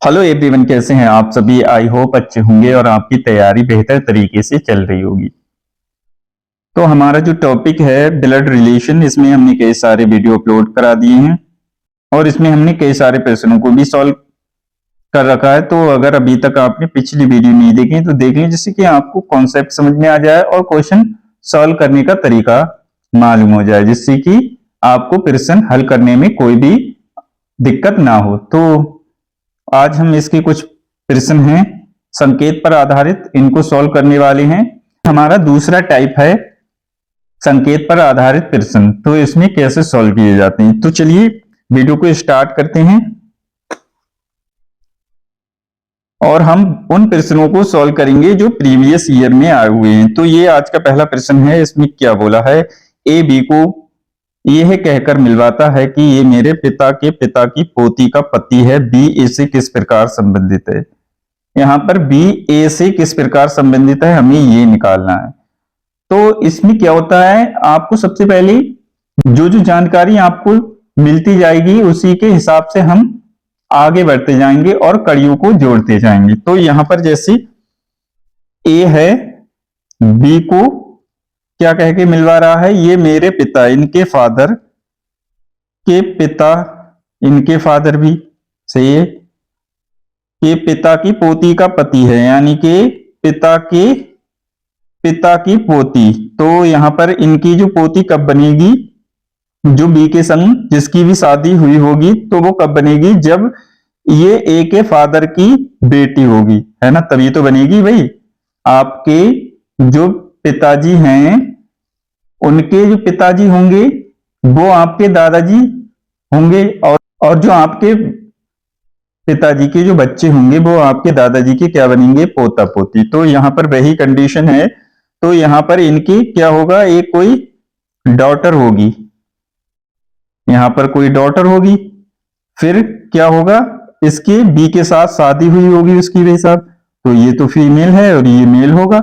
Hello everyone, कैसे हैं आप सभी। आई होप अच्छे होंगे और आपकी तैयारी बेहतर तरीके से चल रही होगी। तो हमारा जो टॉपिक है ब्लड रिलेशन, इसमें हमने कई सारे वीडियो अपलोड करा दिए हैं और इसमें हमने कई सारे प्रश्नों को भी सॉल्व कर रखा है। तो अगर अभी तक आपने पिछली वीडियो नहीं देखी तो देख लें, जिससे कि आपको कॉन्सेप्ट समझ में आ जाए और क्वेश्चन सॉल्व करने का तरीका मालूम हो जाए, जिससे कि आपको प्रश्न हल करने में कोई भी दिक्कत ना हो। तो आज हम इसके कुछ प्रश्न हैं संकेत पर आधारित, इनको सॉल्व करने वाले हैं। हमारा दूसरा टाइप है संकेत पर आधारित प्रश्न। तो इसमें कैसे सॉल्व किए जाते हैं, तो चलिए वीडियो को स्टार्ट करते हैं और हम उन प्रश्नों को सॉल्व करेंगे जो प्रीवियस ईयर में आए हुए हैं। तो ये आज का पहला प्रश्न है। इसमें क्या बोला है, ए बी को यह कहकर मिलवाता है कि ये मेरे पिता के पिता की पोती का पति है। बी ए से किस प्रकार संबंधित है। यहां पर बी ए से किस प्रकार संबंधित है, हमें ये निकालना है। तो इसमें क्या होता है, आपको सबसे पहले जो जो जानकारी आपको मिलती जाएगी उसी के हिसाब से हम आगे बढ़ते जाएंगे और कड़ियों को जोड़ते जाएंगे। तो यहां पर जैसे ए है, बी को क्या कह के मिलवा रहा है, ये मेरे पिता, इनके फादर के पिता, इनके फादर भी सही है, के पिता की पोती का पति है, यानी कि पिता के पिता की पोती। तो यहां पर इनकी जो पोती कब बनेगी, जो बी के संग जिसकी भी शादी हुई होगी, तो वो कब बनेगी, जब ये ए के फादर की बेटी होगी, है ना, तभी तो बनेगी भाई। आपके जो पिताजी हैं, उनके जो पिताजी होंगे वो आपके दादाजी होंगे, और जो आपके पिताजी के जो बच्चे होंगे वो आपके दादाजी के क्या बनेंगे, पोता पोती। तो यहां पर वही कंडीशन है। तो यहां पर इनकी क्या होगा, एक कोई डॉटर होगी, यहां पर कोई डॉटर होगी। फिर क्या होगा, इसके बी के साथ शादी हुई होगी उसकी भाई साहब, तो ये तो फीमेल है और ये मेल होगा।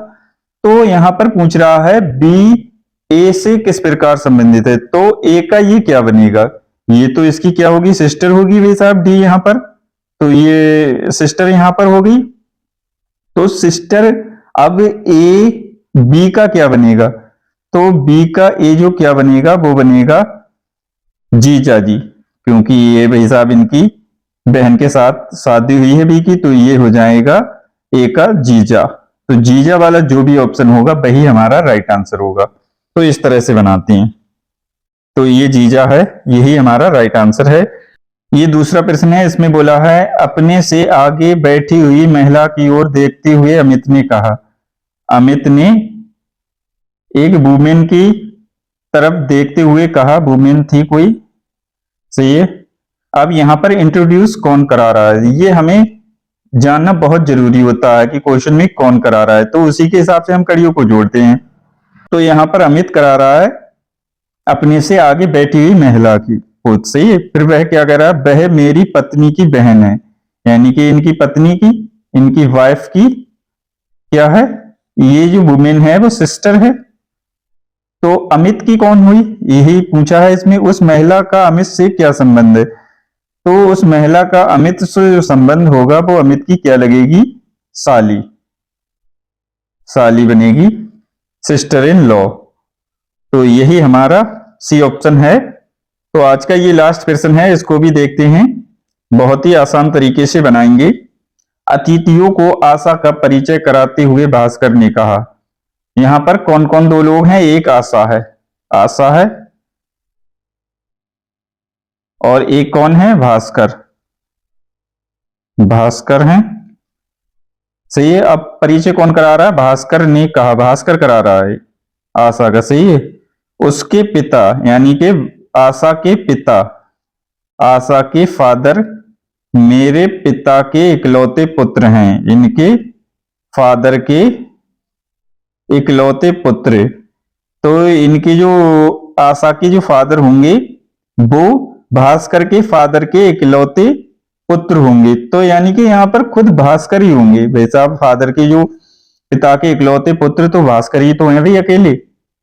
तो यहां पर पूछ रहा है बी ए से किस प्रकार संबंधित है। तो ए का ये क्या बनेगा, ये तो इसकी क्या होगी, सिस्टर होगी भाई साहब, डी यहां पर, तो ये सिस्टर यहां पर होगी। तो सिस्टर, अब ए बी का क्या बनेगा, तो बी का ए जो क्या बनेगा वो बनेगा जीजा जी, क्योंकि ये भाई साहब इनकी बहन के साथ शादी हुई है बी की, तो ये हो जाएगा ए का जीजा। तो जीजा वाला जो भी ऑप्शन होगा वही हमारा राइट आंसर होगा। तो इस तरह से बनाते हैं। तो ये जीजा है, यही हमारा राइट आंसर है। ये दूसरा प्रश्न है। इसमें बोला है, अपने से आगे बैठी हुई महिला की ओर देखते हुए अमित ने कहा। अमित ने एक वुमेन की तरफ देखते हुए कहा, वुमेन थी कोई, सही है। अब यहां पर इंट्रोड्यूस कौन करा रहा है, ये हमें जानना बहुत जरूरी होता है कि क्वेश्चन में कौन करा रहा है, तो उसी के हिसाब से हम कड़ियों को जोड़ते हैं। तो यहां पर अमित करा रहा है अपने से आगे बैठी हुई महिला की खुद, सही है। फिर वह क्या कह रहा है, वह मेरी पत्नी की बहन है, यानी कि इनकी पत्नी की, इनकी वाइफ की क्या है, ये जो वुमेन है वो सिस्टर है। तो अमित की कौन हुई, यही पूछा है इसमें, उस महिला का अमित से क्या संबंध है। तो उस महिला का अमित से जो संबंध होगा वो अमित की क्या लगेगी, साली, साली बनेगी, सिस्टर इन लॉ। तो यही हमारा सी ऑप्शन है। तो आज का ये लास्ट प्रश्न है, इसको भी देखते हैं, बहुत ही आसान तरीके से बनाएंगे। अतिथियों को आशा का परिचय कराते हुए भास्कर ने कहा। यहां पर कौन कौन दो लोग हैं, एक आशा है, आशा है, और एक कौन है, भास्कर, भास्कर हैं, सही है। अब परिचय कौन करा रहा है, भास्कर ने कहा, भास्कर करा रहा है आशा का, सही है। उसके पिता, यानी कि आशा के पिता, आशा के फादर मेरे पिता के इकलौते पुत्र हैं, इनके फादर के इकलौते पुत्र। तो इनके जो आशा के जो फादर होंगे वो भास्कर के फादर के इकलौते पुत्र होंगे। तो यानी कि यहाँ पर खुद भास्कर ही होंगे भाई साहब, फादर के जो पिता के इकलौते पुत्र तो भास्कर ही तो हैं भाई, अकेले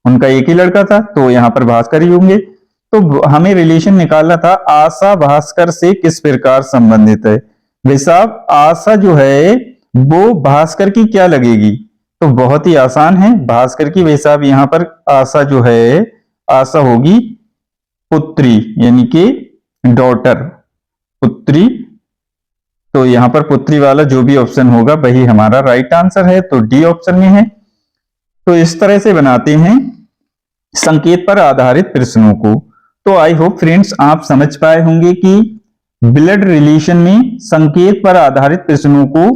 उनका एक ही लड़का था, तो यहाँ पर भास्कर ही होंगे। तो हमें रिलेशन निकालना था, आशा भास्कर से किस प्रकार संबंधित है। भाई साहब आशा जो है वो भास्कर की क्या लगेगी? तो बहुत ही आसान है, भास्कर की भाई साहब यहाँ पर आशा जो है, आशा होगी पुत्री यानी कि डॉटर, पुत्री। तो यहाँ पर पुत्री वाला जो भी ऑप्शन होगा वही हमारा राइट आंसर है, तो डी ऑप्शन में है। तो इस तरह से बनाते हैं संकेत पर आधारित प्रश्नों को। तो आई होप फ्रेंड्स आप समझ पाए होंगे कि ब्लड रिलेशन में संकेत पर आधारित प्रश्नों को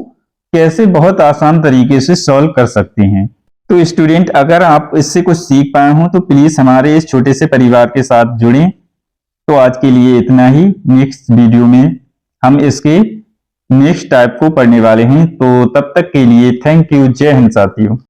कैसे बहुत आसान तरीके से सॉल्व कर सकते हैं। तो स्टूडेंट अगर आप इससे कुछ सीख पाए हो तो प्लीज हमारे इस छोटे से परिवार के साथ जुड़ें। तो आज के लिए इतना ही, नेक्स्ट वीडियो में हम इसके नेक्स्ट टाइप को पढ़ने वाले हैं। तो तब तक के लिए थैंक यू, जय हिंद साथियों।